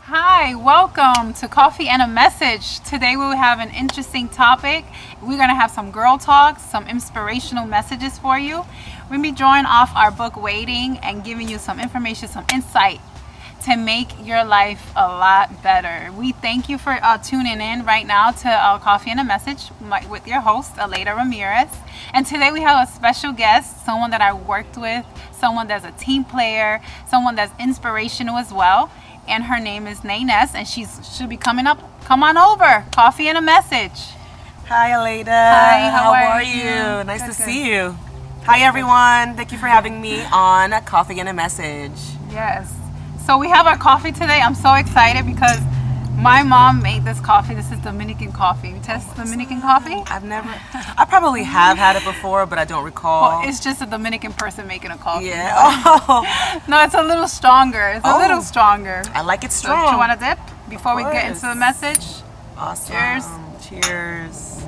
Hi, welcome to Coffee and a Message. Today we will have an interesting topic. We're going to have some girl talk, some inspirational messages for you. We're going to be drawing off our book Waiting and giving you some information, some insight to make your life a lot better. We thank you for tuning in right now to Coffee and a Message with your host, Aleida Ramirez. And today we have a special guest, someone that I worked with, someone that's a team player, someone that's inspirational as well. And her name is Nayness, and should be coming up. Come on over. Coffee and a Message. Hi, Aleida. Hi, how are you? Nice Good, to good. see you. Hi, everyone. Thank you for having me on Coffee and a Message. Yes. So we have our coffee today. I'm so excited because my mom made this coffee. This is Dominican coffee. You test Dominican coffee? I probably have had it before, but I don't recall. Well, it's just a Dominican person making a coffee. Yeah. Oh, No, it's a little stronger. It's a little stronger. I like it So, strong. do you want to dip before we get course. into the message? Awesome. Cheers. Cheers.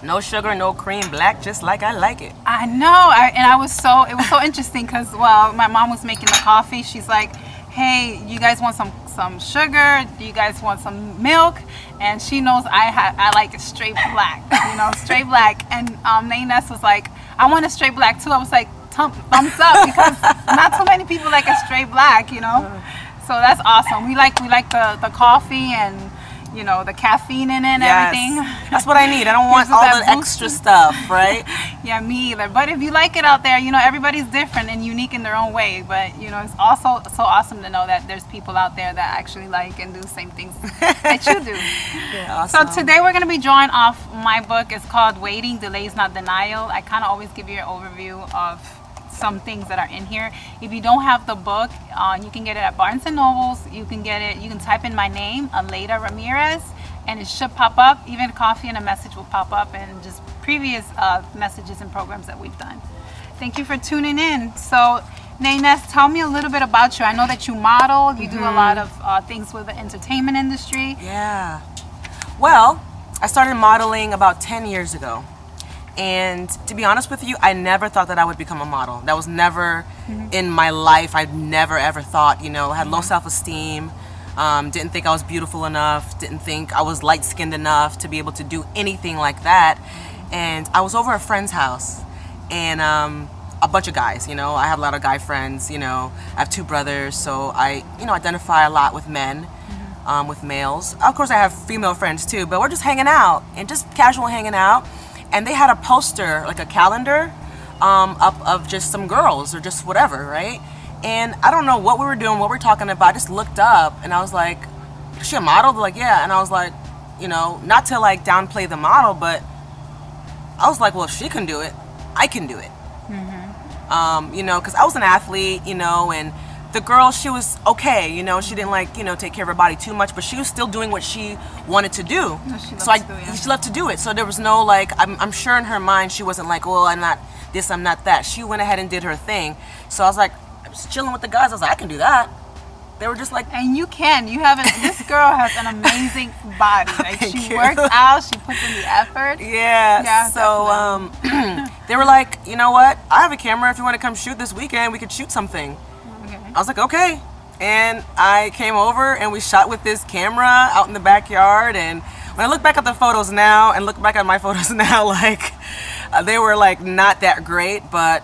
No sugar, no cream, black, just like I like it. I know, it was so interesting because my mom was making the coffee. She's like, "Hey, you guys want some sugar? Do you guys want some milk?" And she knows I like it straight black, straight black. And Nayness was like, "I want a straight black too." I was like, thumbs up because not too many people like a straight black, So that's awesome. We like the coffee and the caffeine in it and everything. That's what I need. I don't want Gives us all that the boost. extra stuff, right? Yeah, me either. But if you like it out there, everybody's different and unique in their own way. But it's also so awesome to know that there's people out there that actually like and do the same things that you do. Yeah, So awesome. today we're going to be drawing off my book. It's called Waiting, Delays Not Denial. I kind of always give you an overview of some things that are in here. If you don't have the book, you can get it at Barnes and Nobles. You can get it. You can type in my name, Aleida Ramirez, and it should pop up. Even Coffee and a Message will pop up, and just previous messages and programs that we've done. Thank you for tuning in. So, Nayness, tell me a little bit about you. I know that you model. You do a lot of things with the entertainment industry. Yeah. Well, I started modeling about 10 years ago. And to be honest with you, I never thought that I would become a model. That was never in my life. I never ever thought, I had low self-esteem, didn't think I was beautiful enough, didn't think I was light-skinned enough to be able to do anything like that. And I was over a friend's house and a bunch of guys, I have a lot of guy friends, I have two brothers, so I, identify a lot with men. With males. Of course, I have female friends too, but we're just hanging out and just casual hanging out. And they had a poster, like a calendar, up of just some girls or just whatever, right? And I don't know what we were doing, what we were talking about. I just looked up and I was like, "Is she a model?" They're like, "Yeah." And I was like, not to like downplay the model, but I was like, well, if she can do it, I can do it. Because I was an athlete, and the girl, she was okay, she didn't like, take care of her body too much, but she was still doing what she wanted to do. She loved to do it. So there was no like, I'm sure in her mind she wasn't like, well, I'm not this, I'm not that. She went ahead and did her thing. So I was like, I was chilling with the guys. I was like, I can do that. They were just like, And you can. This girl has an amazing body. Like Thank she you. works out, she puts in the effort. yeah. Yeah, So they were like, you know what? I have a camera. If you want to come shoot this weekend, we could shoot something. Okay. I was like, okay. And I came over and we shot with this camera out in the backyard. And when I look back at the photos now and look back at my photos now, like they were like not that great, but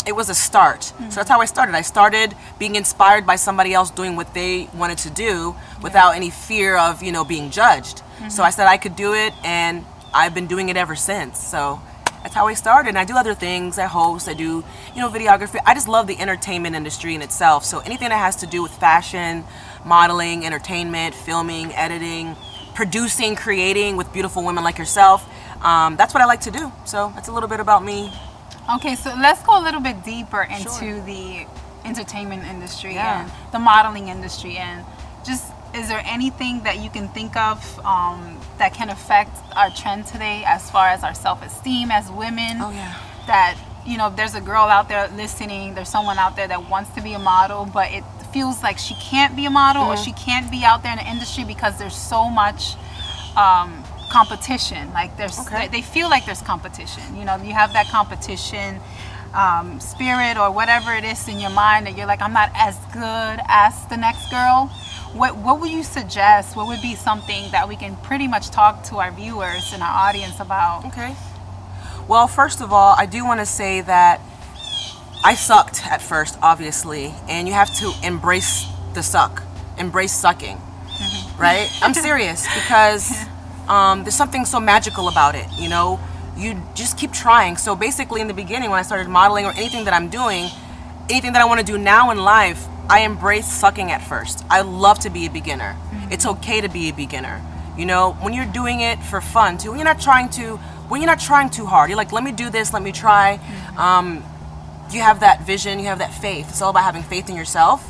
it was a start. So that's how I started. I started being inspired by somebody else doing what they wanted to do without any fear of, being judged. So I said I could do it, and I've been doing it ever since. So that's how I started. And I do other things. I host, I do, videography. I just love the entertainment industry in itself. So anything that has to do with fashion, modeling, entertainment, filming, editing, producing, creating with beautiful women like yourself, that's what I like to do. So that's a little bit about me. Okay, so let's go a little bit deeper into Sure. the entertainment industry Yeah. and the modeling industry, and just is there anything that you can think of that can affect our trend today as far as our self-esteem as women? Oh, yeah. That if there's a girl out there listening, there's someone out there that wants to be a model, but it feels like she can't be a model or she can't be out there in the industry because there's so much competition. Like they feel like there's competition. You have that competition spirit or whatever it is in your mind that you're like, I'm not as good as the next girl, what would you suggest? What would be something that we can pretty much talk to our viewers and our audience about? Okay. Well, first of all, I do want to say that I sucked at first, obviously, and you have to embrace the suck, embrace sucking, right? I'm serious, because there's something so magical about it, you know? You just keep trying. So basically, in the beginning, when I started modeling or anything that I'm doing, anything that I want to do now in life, I embrace sucking at first. I love to be a beginner. It's okay to be a beginner. You know, when you're doing it for fun too, when you're not trying too hard, you're like, let me do this, let me try. You have that vision, you have that faith. It's all about having faith in yourself.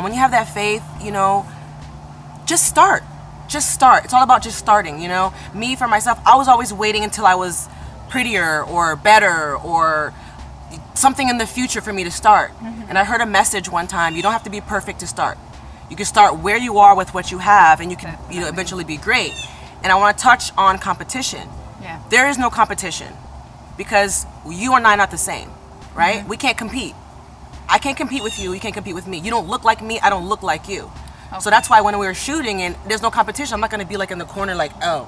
When you have that faith, you know, just start. Just start. It's all about just starting, you know. Me, for myself, I was always waiting until I was prettier or better or something in the future for me to start. And I heard a message one time, you don't have to be perfect to start. You can start where you are with what you have, and you can eventually be great. And I want to touch on competition. Yeah. There is no competition, because you and I are not the same, right? We can't compete. I can't compete with you, you can't compete with me. You don't look like me, I don't look like you. Okay. So that's why when we were shooting and there's no competition, I'm not going to be like in the corner like, oh,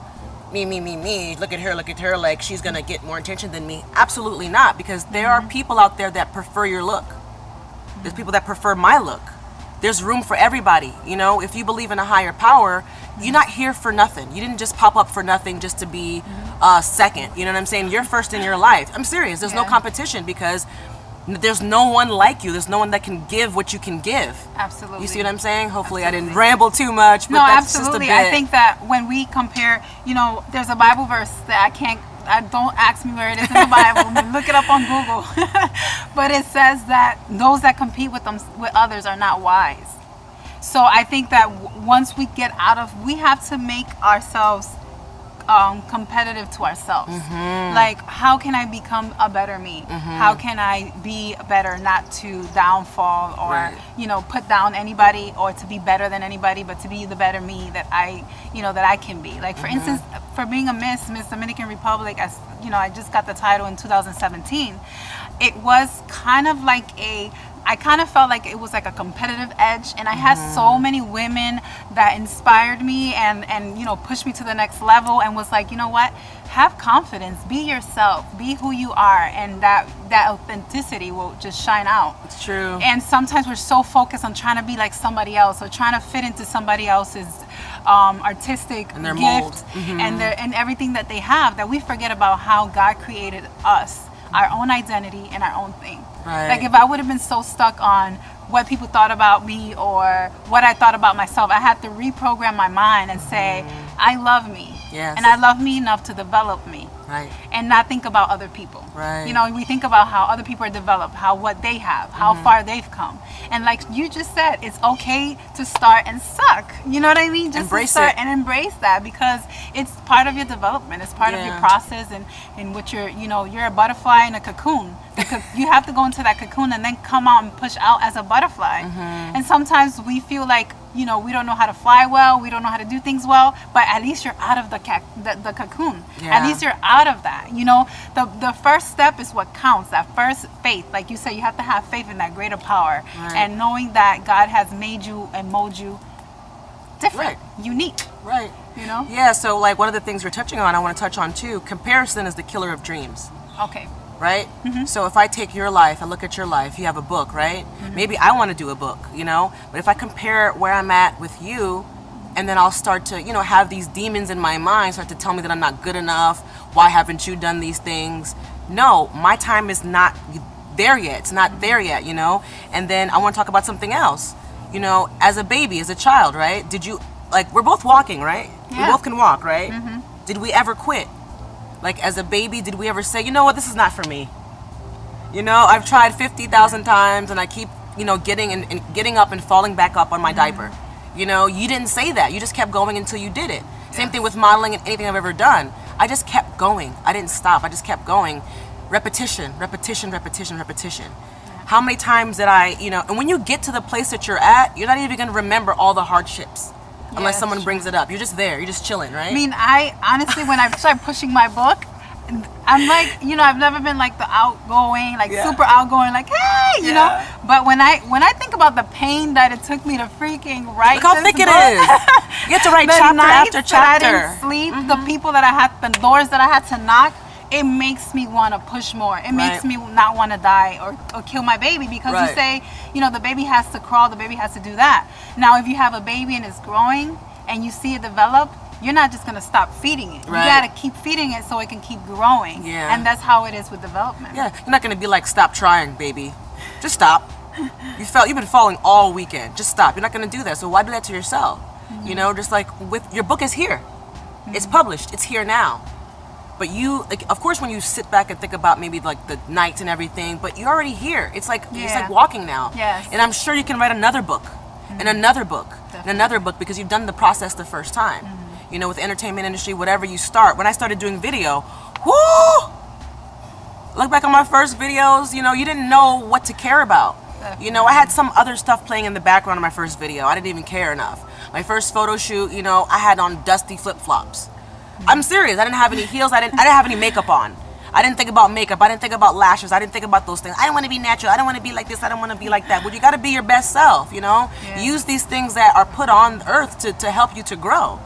me, look at her, like she's going to get more attention than me. Absolutely not, because there are people out there that prefer your look. There's people that prefer my look. There's room for everybody, you know? If you believe in a higher power, you're not here for nothing. You didn't just pop up for nothing just to be second, you know what I'm saying? You're first in your life. I'm serious. There's no competition, because there's no one like you. There's no one that can give what you can give. Absolutely. You see what I'm saying? Hopefully I didn't ramble too much, but no, that's absolutely. just a bit. I think that when we compare, you know, there's a Bible verse that don't ask me where it is in the Bible. Look it up on Google. But it says that those that compete with others are not wise. So I think that once we get we have to make ourselves competitive to ourselves. Like, how can I become a better me? How can I be better, not to downfall or you know, put down anybody or to be better than anybody, but to be the better me that I can be. Like, for instance, for being a Miss Dominican Republic, as you know, I just got the title in 2017. It was kind of like I kind of felt like it was like a competitive edge, and I had so many women that inspired me and you know, pushed me to the next level, and was like, you know what, have confidence, be yourself, be who you are, and that authenticity will just shine out. It's true. And sometimes we're so focused on trying to be like somebody else or trying to fit into somebody else's artistic and their gift mold. and everything that they have, that we forget about how God created us, our own identity and our own thing. Right. Like, if I would have been so stuck on what people thought about me or what I thought about myself, I had to reprogram my mind and say, I love me. Yes. And I love me enough to develop me. Right. And not think about other people. Right. You know, we think about how other people are developed, what they have, how far they've come. And like you just said, it's okay to start and suck. You know what I mean? Just embrace to start it. and embrace that, because it's part of your development. It's part of your process, and in which you're a butterfly in a cocoon. Because you have to go into that cocoon and then come out and push out as a butterfly. And sometimes we feel like, you know, we don't know how to fly well, we don't know how to do things well, but at least you're out of the cocoon. At least you're out of that. You know, the first step is what counts, that first faith. Like you said, you have to have faith in that greater power, and knowing that God has made you and molded you different, unique. Right. You know? Yeah, so like one of the things we're touching on, I want to touch on too, comparison is the killer of dreams. Okay. Right? So if I take your life, I look at your life, you have a book, right? Maybe I want to do a book, you know? But if I compare where I'm at with you, and then I'll start to, you know, have these demons in my mind start to tell me that I'm not good enough. Why haven't you done these things? No, my time is not there yet. It's not there yet, you know? And then I want to talk about something else. You know, as a baby, as a child, right? Did you, like, we're both walking, right? Yeah. We both can walk, right? Did we ever quit? Like, as a baby, did we ever say, you know what, this is not for me? You know, I've tried 50,000 times and I keep, you know, getting up and falling back up on my diaper. You know, you didn't say that. You just kept going until you did it. Same thing with modeling and anything I've ever done. I just kept going. I didn't stop. I just kept going. Repetition. How many times did I, you know, and when you get to the place that you're at, you're not even going to remember all the hardships unless someone brings it up. You're just there. You're just chilling, right? I mean, I honestly, when I started pushing my book, I'm like, you know, I've never been like the outgoing, like Yeah. super outgoing, like, hey, you Yeah. know. But when I think about the pain that it took me to freaking write Look how this thick it book, is. You have to write the chapter nights after that I chapter. didn't sleep, the people that I had, the doors that I had to knock, it makes me want to push more. It makes me not want to die or kill my baby, because you say, you know, the baby has to crawl, the baby has to do that. Now, if you have a baby and it's growing and you see it develop, you're not just going to stop feeding it. You got to keep feeding it so it can keep growing. Yeah. And that's how it is with development. Yeah, you're not gonna be like, stop trying, baby. Just stop. You've been falling all weekend. Just stop. You're not gonna do that. So why do that to yourself? You know, just like with your book is here. It's published. It's here now. But you, like, of course, when you sit back and think about maybe like the nights and everything, but you're already here. It's like walking now. Yes. And I'm sure you can write another book, and another book, and another book, because you've done the process the first time. You know, with the entertainment industry, whatever you start. When I started doing video, whoo! Look back on my first videos, you know, you didn't know what to care about. You know, I had some other stuff playing in the background of my first video. I didn't even care enough. My first photo shoot, you know, I had on dusty flip-flops. I'm serious. I didn't have any heels. I didn't have any makeup on. I didn't think about makeup. I didn't think about lashes. I didn't think about those things. I didn't want to be natural. I don't want to be like this. I don't want to be like that. But you got to be your best self, you know? Use these things that are put on earth to help you to grow.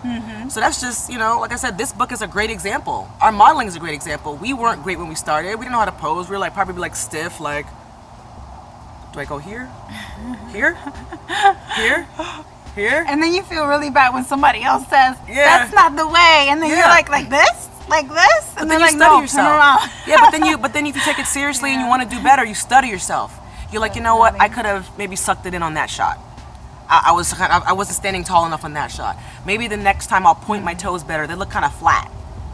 So that's just, you know, like I said, this book is a great example. Our modeling is a great example. We weren't great when we started. We didn't know how to pose. We were like probably like stiff, like, do I go here? Here? Here? Here? And then you feel really bad when somebody else says, that's not the way. And then you're like this? Like this? And then they're you like, study no, yourself. turn around. Yeah, but then if you take it seriously and you want to do better, you study yourself. You're like, you know what? I could have maybe sucked it in on that shot. I wasn't standing tall enough on that shot. Maybe the next time I'll point my toes better. They look kind of flat.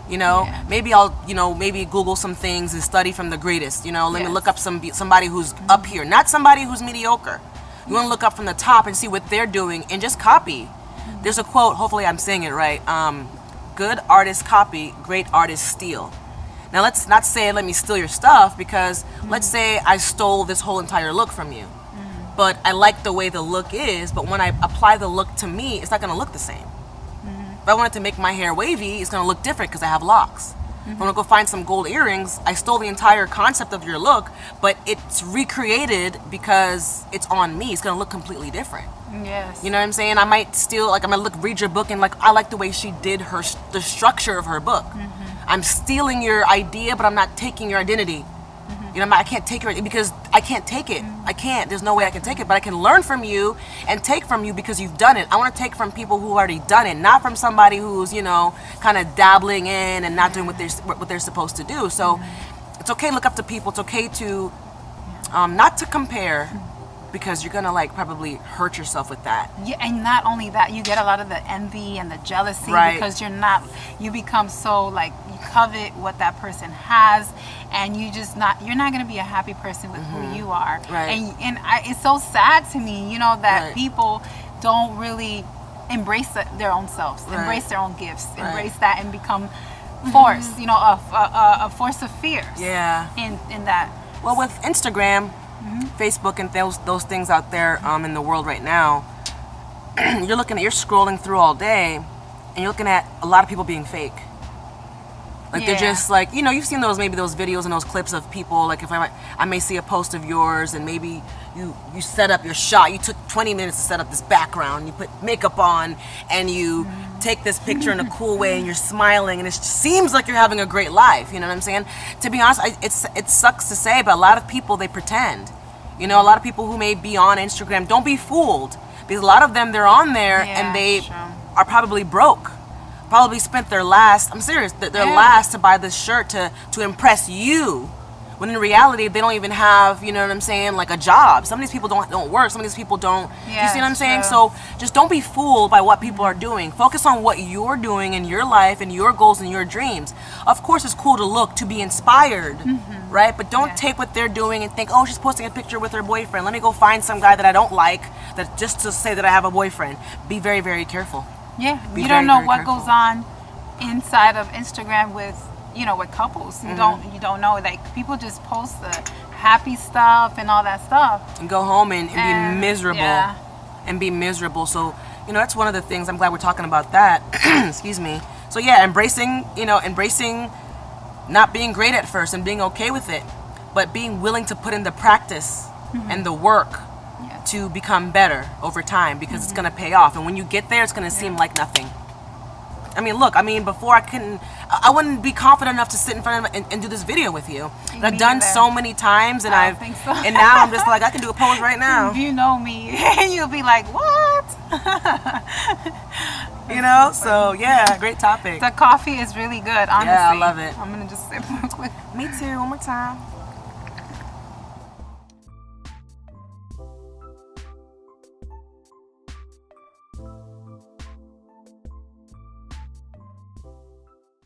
You know, maybe I'll, you know, maybe Google some things and study from the greatest. You know, let me look up somebody who's up here, not somebody who's mediocre. You want to look up from the top and see what they're doing and just copy. There's a quote, hopefully I'm saying it right. Good artists copy, great artists steal. Now let's not say let me steal your stuff, because let's say I stole this whole entire look from you. But I like the way the look is, but when I apply the look to me, it's not going to look the same. If I wanted to make my hair wavy, it's going to look different because I have locks. If I want to go find some gold earrings, I stole the entire concept of your look, but it's recreated because it's on me. It's going to look completely different. Yes. You know what I'm saying? I might steal, like, I'm going to read your book and, like, I like the way she did the structure of her book. I'm stealing your idea, but I'm not taking your identity. You know, I can't take your, because I can't take it. I can't. There's no way I can take it. But I can learn from you and take from you because you've done it. I want to take from people who already done it, not from somebody who's, you know, kind of dabbling in and not doing what they're supposed to do. So it's okay to look up to people. It's okay to not to compare, because you're gonna like probably hurt yourself with that. Yeah, and not only that, you get a lot of the envy and the jealousy, because you become so like, you covet what that person has, and you're not gonna be a happy person with who you are. And it's so sad to me, you know, that people don't really embrace their own selves, embrace their own gifts, embrace that, and become force, you know, a force of fears. In that. Well, with Instagram, Facebook, and those things out there in the world right now, you're scrolling through all day, and you're looking at a lot of people being fake. Like they're just like, you know, you've seen those videos and those clips of people. Like if I may see a post of yours, and maybe you set up your shot. You took 20 minutes to set up this background. You put makeup on, and you take this picture in a cool way, and you're smiling, and it seems like you're having a great life. You know what I'm saying? To be honest, it sucks to say, but a lot of people, they pretend. You know, a lot of people who may be on Instagram, don't be fooled, because a lot of them, they're on there and they are probably broke. Probably spent their last, I'm serious, their last to buy this shirt to impress you, when in reality they don't even have, you know what I'm saying, like a job. Some of these people don't work. Some of these people don't. You see what I'm saying? So just don't be fooled by what people are doing. Focus on what you're doing in your life and your goals and your dreams. Of course, it's cool to look, to be inspired, right? But don't take what they're doing and think, oh, she's posting a picture with her boyfriend. Let me go find some guy that I don't like, that just to say that I have a boyfriend. Be very, very careful. Yeah, you don't know what goes on inside of Instagram with, you know, with couples. You don't know. Like, people just post the happy stuff and all that stuff, and go home and be miserable. And be miserable. So, you know, that's one of the things. I'm glad we're talking about that. Excuse me. So yeah, embracing not being great at first and being okay with it, but being willing to put in the practice and the work to become better over time, because it's going to pay off. And when you get there, it's going to seem like nothing. I mean, look, before I wouldn't be confident enough to sit in front of and do this video with you. And I've done so many times, and I think so. and now I'm just like, I can do a pose right now. If you know me, you'll be like, what? You know, so yeah, great topic. The coffee is really good, honestly. Yeah, I love it. I'm gonna just sip real quick. Me too, one more time.